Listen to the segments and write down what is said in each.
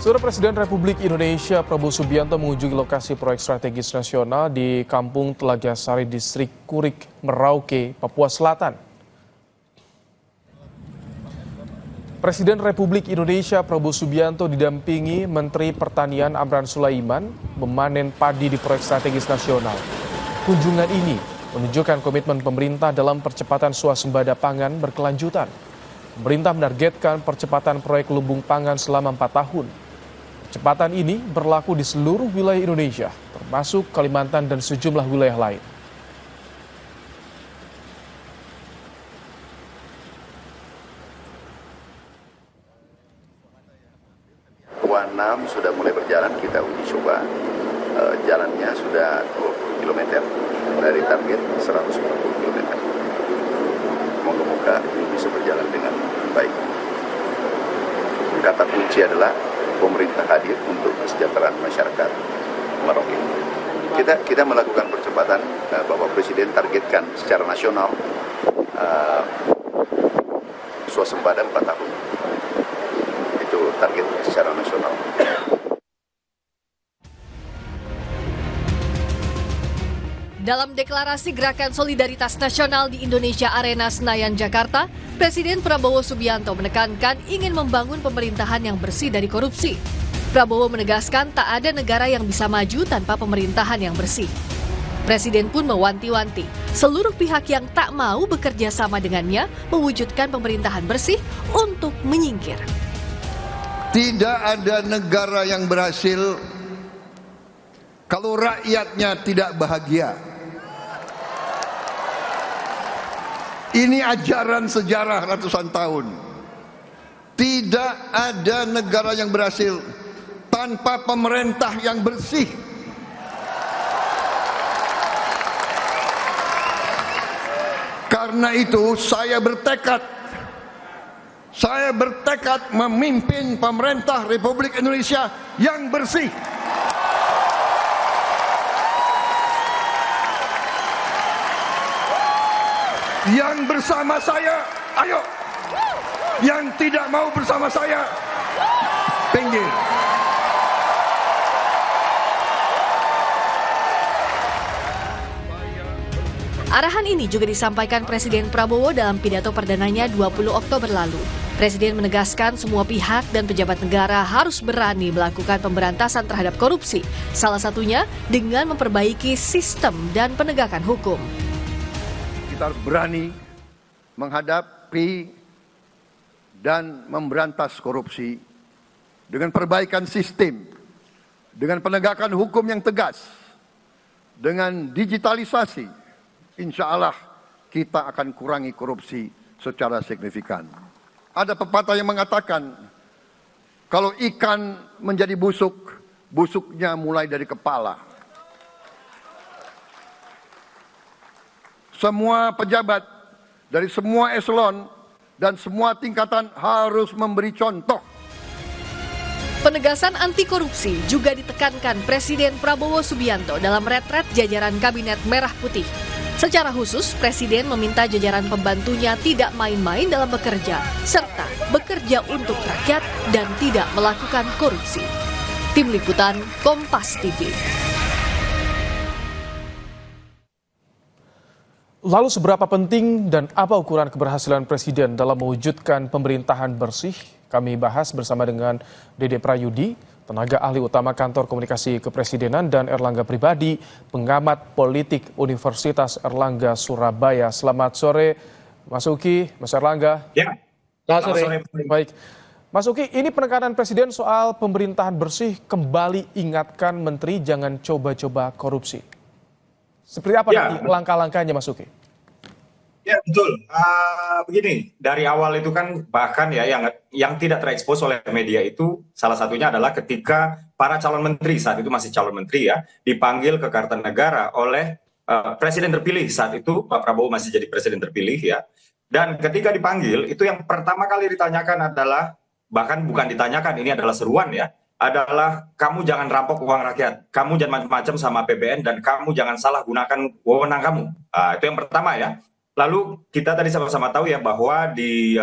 Saudara Presiden Republik Indonesia Prabowo Subianto mengunjungi lokasi proyek strategis nasional di Kampung Telaga Sari, Distrik Kurik, Merauke, Papua Selatan. Presiden Republik Indonesia Prabowo Subianto didampingi Menteri Pertanian Amran Sulaiman memanen padi di proyek strategis nasional. Kunjungan ini menunjukkan komitmen pemerintah dalam percepatan swasembada pangan berkelanjutan. Pemerintah menargetkan percepatan proyek lumbung pangan selama 4 tahun. Percepatan ini berlaku di seluruh wilayah Indonesia, termasuk Kalimantan dan sejumlah wilayah lain. K6 sudah mulai berjalan, kita uji coba. Jalannya sudah 20 km dari target 140 km. Moga-moga ini bisa berjalan dengan baik. Kata kunci adalah pemerintah hadir untuk kesejahteraan masyarakat Merauke. Kita melakukan percepatan. Bapak Presiden targetkan secara nasional swasembada 4 tahun. Itu target secara nasional. Dalam deklarasi Gerakan Solidaritas Nasional di Indonesia Arena Senayan, Jakarta, Presiden Prabowo Subianto menekankan ingin membangun pemerintahan yang bersih dari korupsi. Prabowo menegaskan tak ada negara yang bisa maju tanpa pemerintahan yang bersih. Presiden pun mewanti-wanti seluruh pihak yang tak mau bekerja sama dengannya mewujudkan pemerintahan bersih untuk menyingkir. Tidak ada negara yang berhasil kalau rakyatnya tidak bahagia. Ini ajaran sejarah ratusan tahun. Tidak ada negara yang berhasil tanpa pemerintah yang bersih. Karena itu saya bertekad memimpin pemerintah Republik Indonesia yang bersih. Yang bersama saya, ayo. Yang tidak mau bersama saya, pinggir. Arahan ini juga disampaikan Presiden Prabowo dalam pidato perdananya 20 Oktober lalu. Presiden menegaskan semua pihak dan pejabat negara harus berani melakukan pemberantasan terhadap korupsi, salah satunya dengan memperbaiki sistem dan penegakan hukum. Kita harus berani menghadapi dan memberantas korupsi dengan perbaikan sistem, dengan penegakan hukum yang tegas, dengan digitalisasi. Insya Allah kita akan kurangi korupsi secara signifikan. Ada pepatah yang mengatakan, kalau ikan menjadi busuk, busuknya mulai dari kepala. Semua pejabat dari semua eselon dan semua tingkatan harus memberi contoh. Penegasan anti korupsi juga ditekankan Presiden Prabowo Subianto dalam retret jajaran Kabinet Merah Putih. Secara khusus, Presiden meminta jajaran pembantunya tidak main-main dalam bekerja, serta bekerja untuk rakyat dan tidak melakukan korupsi. Tim Liputan Kompas TV. Lalu seberapa penting dan apa ukuran keberhasilan Presiden dalam mewujudkan pemerintahan bersih? Kami bahas bersama dengan Dede Prayudi, tenaga ahli utama Kantor Komunikasi Kepresidenan, dan Erlangga Pribadi, pengamat politik Universitas Erlangga Surabaya. Selamat sore Mas Uki, Mas Erlangga. Ya, selamat sore. Baik. Mas Uki, ini penekanan Presiden soal pemerintahan bersih kembali ingatkan Menteri jangan coba-coba korupsi. Seperti apa nanti langkah-langkahnya, Mas Uki? Ya, betul. Begini, dari awal itu kan bahkan ya yang tidak terekspos oleh media itu salah satunya adalah ketika para calon menteri, saat itu masih calon menteri ya, dipanggil ke Kartanegara oleh Presiden terpilih. Saat itu Pak Prabowo masih jadi Presiden terpilih ya. Dan ketika dipanggil, itu yang pertama kali ditanyakan adalah, bahkan bukan ditanyakan, ini adalah seruan ya, adalah kamu jangan rampok uang rakyat, kamu jangan macam-macam sama APBN, dan kamu jangan salah gunakan wewenang kamu. Itu yang pertama ya. Lalu kita tadi sama-sama tahu ya bahwa di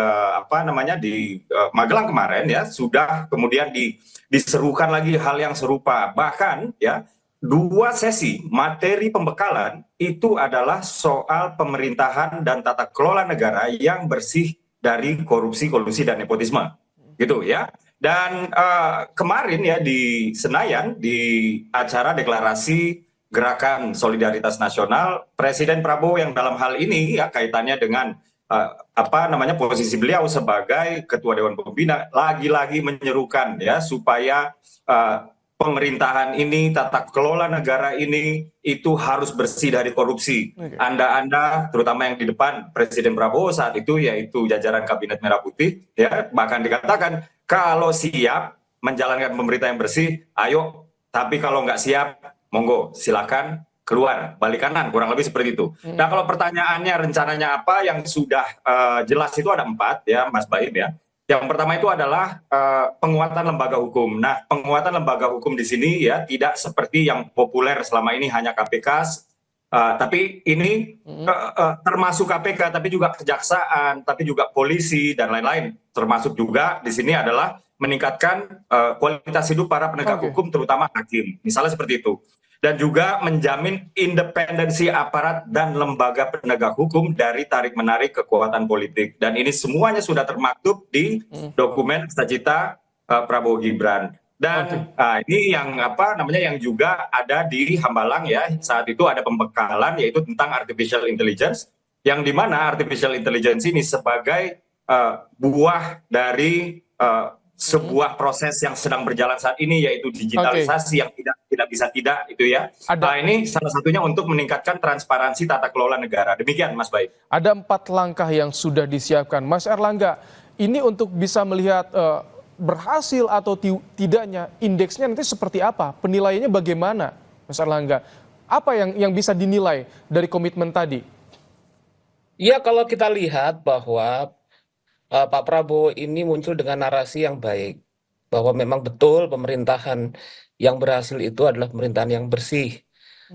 Magelang kemarin ya sudah kemudian diserukan lagi hal yang serupa. Bahkan ya 2 sesi materi pembekalan itu adalah soal pemerintahan dan tata kelola negara yang bersih dari korupsi, kolusi dan nepotisme. Gitu ya. Dan kemarin ya di Senayan di acara deklarasi Gerakan Solidaritas Nasional, Presiden Prabowo yang dalam hal ini ya kaitannya dengan posisi beliau sebagai Ketua Dewan Pembina lagi-lagi menyerukan ya supaya pemerintahan ini, tata kelola negara ini itu harus bersih dari korupsi. Anda terutama yang di depan Presiden Prabowo saat itu yaitu jajaran Kabinet Merah Putih ya bahkan dikatakan kalau siap menjalankan pemerintah yang bersih, ayo. Tapi kalau nggak siap, monggo silakan keluar balik kanan, kurang lebih seperti itu. Nah kalau pertanyaannya rencananya apa yang sudah jelas itu ada 4 ya Mas Baim ya. Yang pertama itu adalah penguatan lembaga hukum. Nah penguatan lembaga hukum di sini ya tidak seperti yang populer selama ini hanya KPK, tapi ini termasuk KPK, tapi juga kejaksaan, tapi juga polisi dan lain-lain. Termasuk juga di sini adalah meningkatkan kualitas hidup para penegak hukum, terutama hakim. Misalnya seperti itu. Dan juga menjamin independensi aparat dan lembaga penegak hukum dari tarik-menarik kekuatan politik. Dan ini semuanya sudah termaktub di dokumen cita-cita Prabowo Gibran. Dan ini yang juga ada di Hambalang ya. Saat itu ada pembekalan yaitu tentang artificial intelligence, yang dimana artificial intelligence ini sebagai buah dari sebuah proses yang sedang berjalan saat ini yaitu digitalisasi yang tidak bisa tidak itu ya. Ini salah satunya untuk meningkatkan transparansi tata kelola negara. Demikian Mas Baik. Ada 4 langkah yang sudah disiapkan. Mas Erlangga, ini untuk bisa melihat berhasil atau tidaknya indeksnya nanti seperti apa? Penilaiannya bagaimana, Mas Erlangga? Apa yang bisa dinilai dari komitmen tadi? Ya kalau kita lihat bahwa Pak Prabowo ini muncul dengan narasi yang baik, bahwa memang betul pemerintahan yang berhasil itu adalah pemerintahan yang bersih.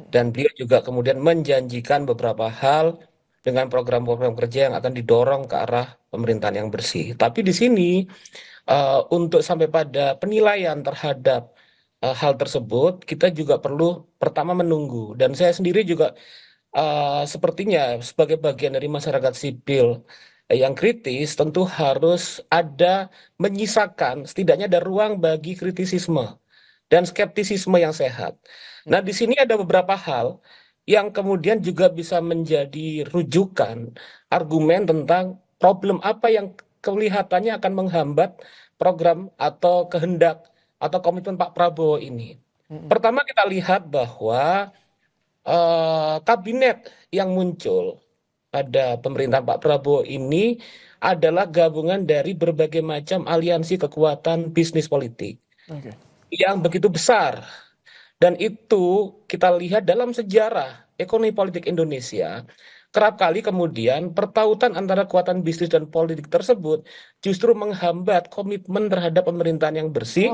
Dan beliau juga kemudian menjanjikan beberapa hal dengan program-program kerja yang akan didorong ke arah pemerintahan yang bersih. Tapi di sini untuk sampai pada penilaian terhadap hal tersebut, kita juga perlu pertama menunggu. Dan saya sendiri juga sepertinya sebagai bagian dari masyarakat sipil yang kritis tentu harus ada menyisakan setidaknya ada ruang bagi kritisisme dan skeptisisme yang sehat. Nah di sini ada beberapa hal yang kemudian juga bisa menjadi rujukan argumen tentang problem apa yang kelihatannya akan menghambat program atau kehendak atau komitmen Pak Prabowo ini. Pertama kita lihat bahwa kabinet yang muncul pada pemerintahan Pak Prabowo ini adalah gabungan dari berbagai macam aliansi kekuatan bisnis politik yang begitu besar. Dan itu kita lihat dalam sejarah ekonomi politik Indonesia, kerap kali kemudian pertautan antara kekuatan bisnis dan politik tersebut justru menghambat komitmen terhadap pemerintahan yang bersih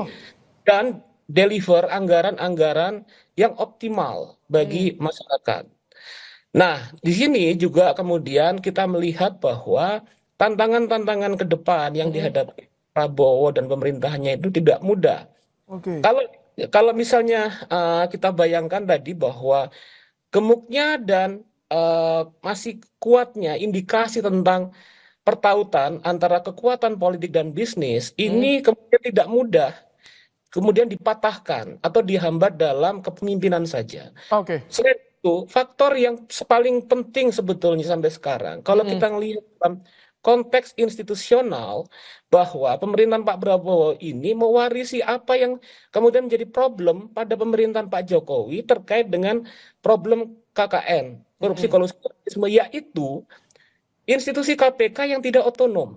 dan deliver anggaran-anggaran yang optimal bagi masyarakat. Nah, di sini juga kemudian kita melihat bahwa tantangan-tantangan ke depan yang dihadapi Prabowo dan pemerintahannya itu tidak mudah. Kalau misalnya kita bayangkan tadi bahwa gemuknya dan masih kuatnya indikasi tentang pertautan antara kekuatan politik dan bisnis ini kemudian tidak mudah kemudian dipatahkan atau dihambat dalam kepemimpinan saja. Selain itu, faktor yang paling penting sebetulnya sampai sekarang, kalau kita melihat dalam konteks institusional, bahwa pemerintahan Pak Prabowo ini mewarisi apa yang kemudian menjadi problem pada pemerintahan Pak Jokowi terkait dengan problem KKN, korupsi kolusivisme, yaitu institusi KPK yang tidak otonom,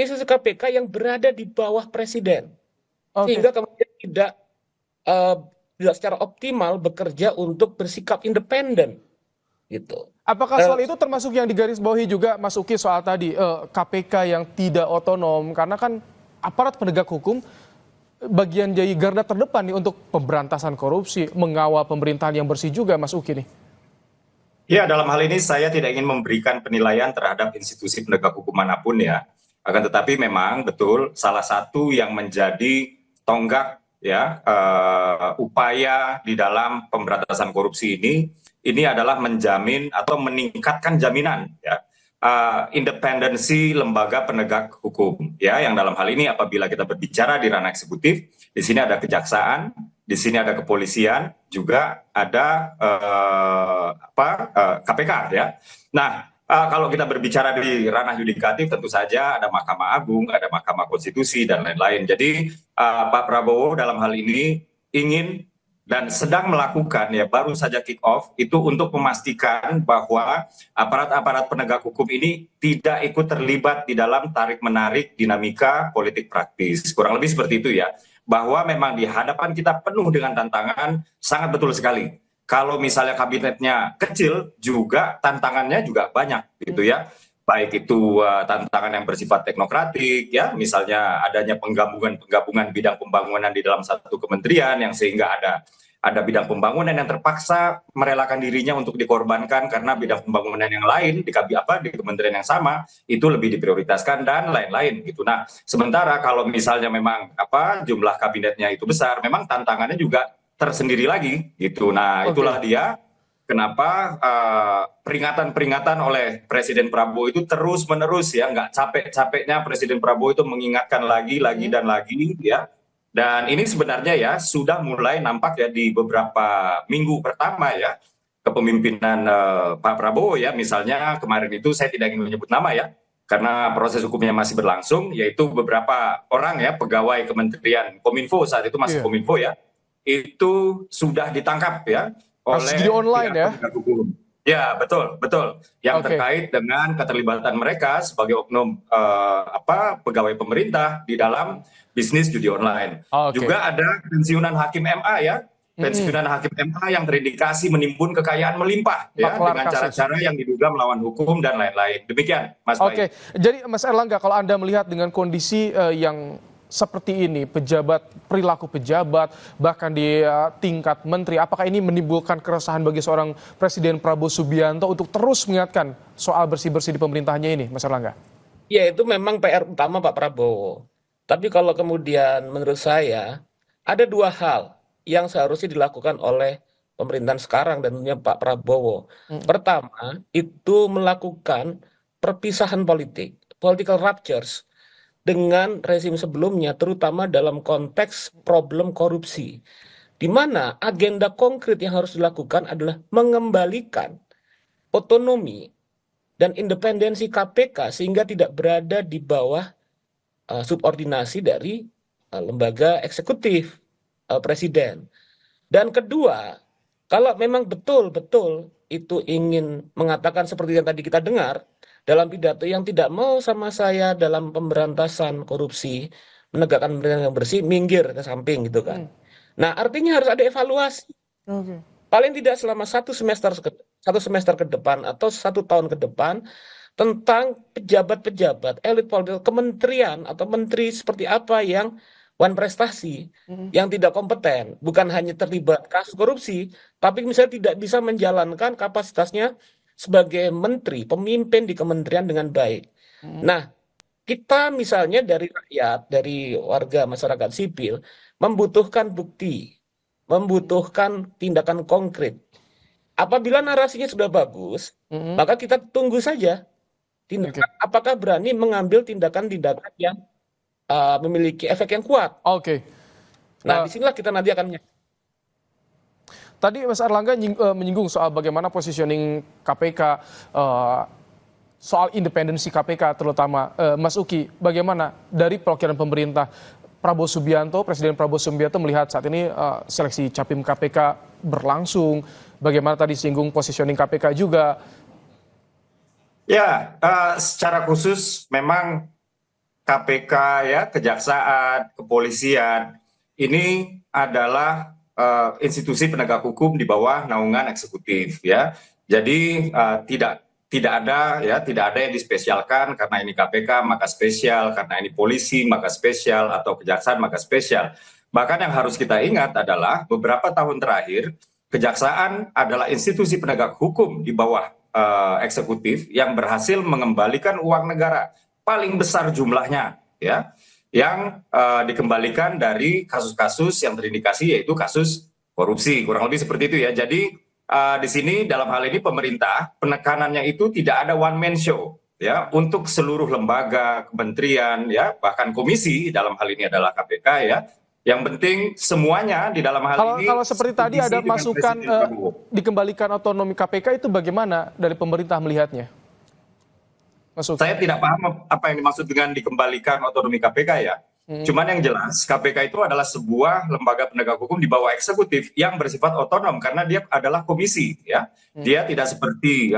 institusi KPK yang berada di bawah presiden, sehingga kemudian tidak secara optimal bekerja untuk bersikap independen gitu. Apakah soal itu termasuk yang digarisbawahi juga Mas Uki soal tadi KPK yang tidak otonom, karena kan aparat penegak hukum bagian jadi garda terdepan nih untuk pemberantasan korupsi, mengawal pemerintahan yang bersih juga Mas Uki nih. Ya, dalam hal ini saya tidak ingin memberikan penilaian terhadap institusi penegak hukum manapun ya. Akan tetapi memang betul salah satu yang menjadi tonggak ya upaya di dalam pemberantasan korupsi ini adalah menjamin atau meningkatkan jaminan ya independensi lembaga penegak hukum ya, yang dalam hal ini apabila kita berbicara di ranah eksekutif, di sini ada kejaksaan, di sini ada kepolisian, juga ada KPK ya. Nah, kalau kita berbicara di ranah yudikatif tentu saja ada Mahkamah Agung, ada Mahkamah Konstitusi dan lain-lain. Jadi Pak Prabowo dalam hal ini ingin dan sedang melakukan ya, baru saja kick off itu untuk memastikan bahwa aparat-aparat penegak hukum ini tidak ikut terlibat di dalam tarik-menarik dinamika politik praktis. Kurang lebih seperti itu ya, bahwa memang di hadapan kita penuh dengan tantangan, sangat betul sekali. Kalau misalnya kabinetnya kecil juga tantangannya juga banyak gitu ya. Baik itu tantangan yang bersifat teknokratik ya, misalnya adanya penggabungan bidang pembangunan di dalam satu kementerian yang sehingga ada bidang pembangunan yang terpaksa merelakan dirinya untuk dikorbankan karena bidang pembangunan yang lain di kementerian yang sama itu lebih diprioritaskan dan lain-lain gitu. Nah, sementara kalau misalnya memang jumlah kabinetnya itu besar, memang tantangannya juga tersendiri lagi gitu. Nah, itulah dia kenapa peringatan-peringatan oleh Presiden Prabowo itu terus-menerus ya, nggak capek-capeknya Presiden Prabowo itu mengingatkan lagi dan lagi ya. Dan ini sebenarnya ya sudah mulai nampak ya di beberapa minggu pertama ya kepemimpinan Pak Prabowo ya. Misalnya kemarin itu saya tidak ingin menyebut nama ya, karena proses hukumnya masih berlangsung, yaitu beberapa orang ya pegawai Kementerian Kominfo, saat itu masih Kominfo ya, itu sudah ditangkap ya oleh judi online ya. Ya, betul. Yang terkait dengan keterlibatan mereka sebagai oknum pegawai pemerintah di dalam bisnis judi online. Juga ada pensiunan hakim MA ya. Pensiunan hakim MA yang terindikasi menimbun kekayaan melimpah ya, dengan cara-cara yang diduga melawan hukum dan lain-lain. Demikian, Mas Bayu. Jadi Mas Erlangga, kalau Anda melihat dengan kondisi yang seperti ini, perilaku pejabat, bahkan di tingkat menteri, apakah ini menimbulkan keresahan bagi seorang Presiden Prabowo Subianto untuk terus mengingatkan soal bersih-bersih di pemerintahannya ini, Mas Erlangga? Ya, itu memang PR utama Pak Prabowo. Tapi kalau kemudian menurut saya, ada dua hal yang seharusnya dilakukan oleh pemerintahan sekarang dan tentunya Pak Prabowo. Pertama, itu melakukan perpisahan politik, political ruptures, dengan rezim sebelumnya, terutama dalam konteks problem korupsi, di mana agenda konkret yang harus dilakukan adalah mengembalikan otonomi dan independensi KPK sehingga tidak berada di bawah subordinasi dari lembaga eksekutif presiden. Dan kedua, kalau memang betul-betul itu ingin mengatakan seperti yang tadi kita dengar dalam pidato, yang tidak mau sama saya dalam pemberantasan korupsi, menegakkan pemerintahan yang bersih, minggir ke samping gitu kan. Nah, artinya harus ada evaluasi. Paling tidak selama satu semester ke depan atau 1 tahun ke depan, tentang pejabat-pejabat, elit politik, kementerian atau menteri seperti apa yang wan prestasi, yang tidak kompeten, bukan hanya terlibat kasus korupsi, tapi misalnya tidak bisa menjalankan kapasitasnya sebagai menteri, pemimpin di kementerian dengan baik. Nah, kita misalnya dari rakyat, dari warga masyarakat sipil, membutuhkan bukti, membutuhkan tindakan konkret. Apabila narasinya sudah bagus, maka kita tunggu saja tindakan, apakah berani mengambil tindakan-tindakan yang memiliki efek yang kuat. Nah, disinilah kita nanti akan. Tadi Mas Erlangga menyinggung soal bagaimana positioning KPK, soal independensi KPK terutama. Mas Uki, bagaimana dari perwakilan pemerintah Prabowo Subianto, Presiden Prabowo Subianto melihat saat ini seleksi capim KPK berlangsung, bagaimana tadi singgung positioning KPK juga? Ya, secara khusus memang KPK ya, kejaksaan, kepolisian, ini adalah institusi penegak hukum di bawah naungan eksekutif ya. Jadi tidak ada yang dispesialkan karena ini KPK maka spesial, karena ini polisi maka spesial, atau kejaksaan maka spesial. Bahkan yang harus kita ingat adalah beberapa tahun terakhir kejaksaan adalah institusi penegak hukum di bawah eksekutif yang berhasil mengembalikan uang negara paling besar jumlahnya, ya, yang dikembalikan dari kasus-kasus yang terindikasi, yaitu kasus korupsi, kurang lebih seperti itu ya. Jadi di sini dalam hal ini pemerintah penekanannya itu tidak ada one man show, ya, untuk seluruh lembaga, kementerian, ya, bahkan komisi, dalam hal ini adalah KPK, ya. Yang penting semuanya di dalam hal ini. Kalau seperti tadi ada dengan masukan Presiden Prabowo. dikembalikan otonomi KPK, itu bagaimana dari pemerintah melihatnya? Saya tidak paham apa yang dimaksud dengan dikembalikan otonomi KPK, ya. Cuman yang jelas KPK itu adalah sebuah lembaga penegak hukum di bawah eksekutif yang bersifat otonom karena dia adalah komisi, ya. Dia tidak seperti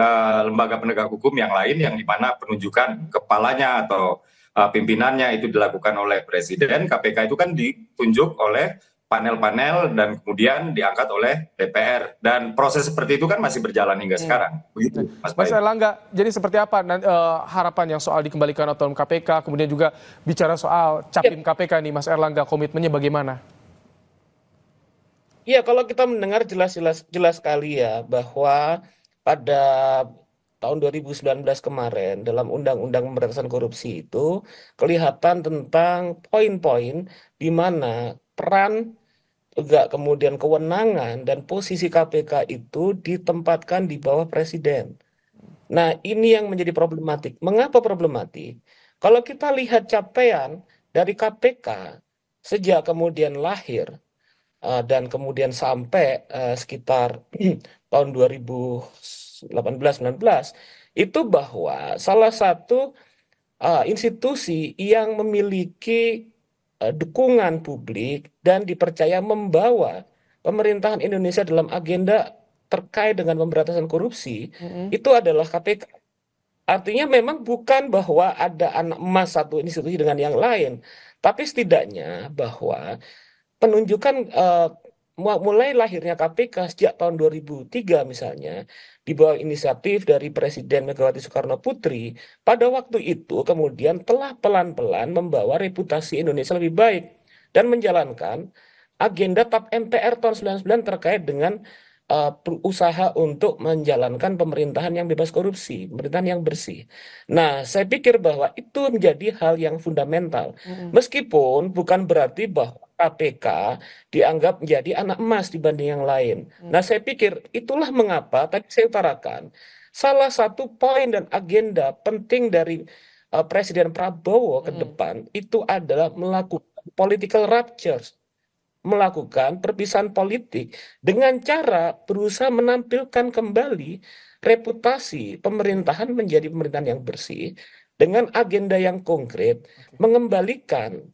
lembaga penegak hukum yang lain yang di mana penunjukan kepalanya atau pimpinannya itu dilakukan oleh presiden. KPK itu kan ditunjuk oleh panel-panel dan kemudian diangkat oleh DPR, dan proses seperti itu kan masih berjalan hingga sekarang. Begitu, Mas Erlangga, jadi seperti apa harapan yang soal dikembalikan otonom KPK, kemudian juga bicara soal capim KPK nih, Mas Erlangga, komitmennya bagaimana? Iya, kalau kita mendengar jelas sekali ya bahwa pada tahun 2019 kemarin dalam Undang-Undang Pemberantasan Korupsi itu kelihatan tentang poin-poin di mana peran juga kemudian kewenangan dan posisi KPK itu ditempatkan di bawah presiden. Nah, ini yang menjadi problematik. Mengapa problematik? Kalau kita lihat capaian dari KPK sejak kemudian lahir dan kemudian sampai sekitar tahun 2018-19, itu bahwa salah satu institusi yang memiliki dukungan publik dan dipercaya membawa pemerintahan Indonesia dalam agenda terkait dengan pemberantasan korupsi itu adalah KPK. Artinya memang bukan bahwa ada anak emas satu institusi dengan yang lain, tapi setidaknya bahwa penunjukan mulai lahirnya KPK sejak tahun 2003 misalnya di bawah inisiatif dari Presiden Megawati Soekarno Putri, pada waktu itu kemudian telah pelan-pelan membawa reputasi Indonesia lebih baik dan menjalankan agenda TAP MPR tahun 99 terkait dengan usaha untuk menjalankan pemerintahan yang bebas korupsi, pemerintahan yang bersih. Nah, saya pikir bahwa itu menjadi hal yang fundamental. Meskipun bukan berarti bahwa KPK dianggap menjadi anak emas dibanding yang lain. Nah, saya pikir itulah mengapa tadi saya utarakan salah satu poin dan agenda penting dari Presiden Prabowo ke depan itu adalah melakukan political ruptures, melakukan perpisahan politik dengan cara berusaha menampilkan kembali reputasi pemerintahan menjadi pemerintahan yang bersih dengan agenda yang konkret, mengembalikan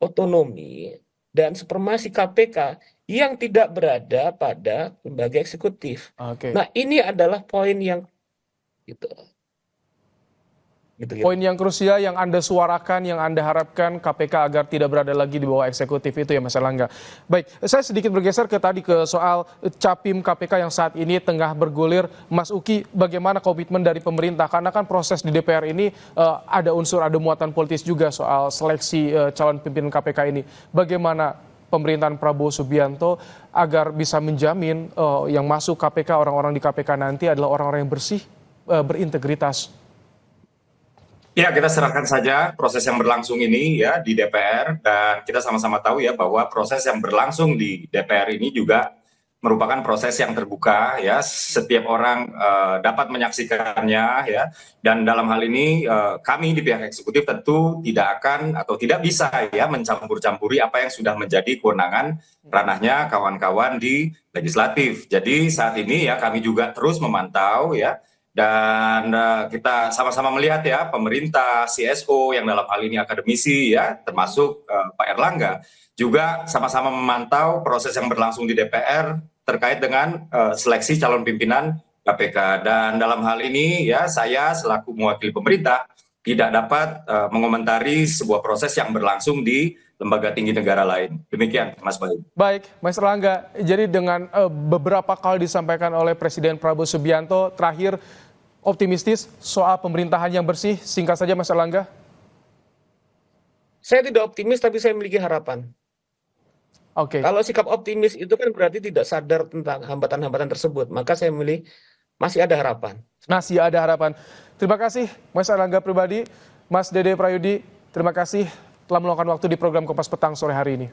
otonomi dan supremasi KPK yang tidak berada pada lembaga eksekutif. Nah, ini adalah poin yang gitu. Poin yang krusial yang Anda suarakan, yang Anda harapkan KPK agar tidak berada lagi di bawah eksekutif itu ya, Mas Erlangga. Baik, saya sedikit bergeser ke soal capim KPK yang saat ini tengah bergulir. Mas Uki, bagaimana komitmen dari pemerintah? Karena kan proses di DPR ini ada muatan politis juga soal seleksi calon pimpinan KPK ini. Bagaimana pemerintahan Prabowo Subianto agar bisa menjamin yang masuk KPK, orang-orang di KPK nanti adalah orang-orang yang bersih, berintegritas? Ya, kita serahkan saja proses yang berlangsung ini ya di DPR, dan kita sama-sama tahu ya bahwa proses yang berlangsung di DPR ini juga merupakan proses yang terbuka ya, setiap orang dapat menyaksikannya ya, dan dalam hal ini kami di pihak eksekutif tentu tidak akan atau tidak bisa ya mencampur-campuri apa yang sudah menjadi kewenangan ranahnya kawan-kawan di legislatif. Jadi saat ini ya kami juga terus memantau ya, dan kita sama-sama melihat ya pemerintah, CSO yang dalam hal ini akademisi ya, termasuk Pak Erlangga juga sama-sama memantau proses yang berlangsung di DPR terkait dengan seleksi calon pimpinan KPK. Dan dalam hal ini ya saya selaku mewakili pemerintah tidak dapat mengomentari sebuah proses yang berlangsung di lembaga tinggi negara lain. Demikian, Mas Bayu. Baik, Mas Erlangga. Jadi dengan beberapa kali disampaikan oleh Presiden Prabowo Subianto, terakhir optimistis soal pemerintahan yang bersih. Singkat saja, Mas Erlangga. Saya tidak optimis, tapi saya memiliki harapan. Oke. Kalau sikap optimis itu kan berarti tidak sadar tentang hambatan-hambatan tersebut. Maka saya memilih masih ada harapan. Masih ada harapan. Terima kasih Mas Erlangga Pribadi, Mas Dede Prayudi, terima kasih telah meluangkan waktu di program Kompas Petang sore hari ini.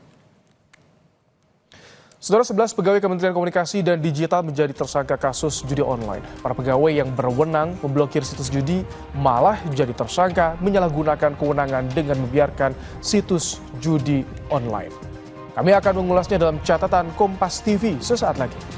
Saudara, 11 pegawai Kementerian Komunikasi dan Digital menjadi tersangka kasus judi online. Para pegawai yang berwenang memblokir situs judi malah menjadi tersangka menyalahgunakan kewenangan dengan membiarkan situs judi online. Kami akan mengulasnya dalam catatan Kompas TV sesaat lagi.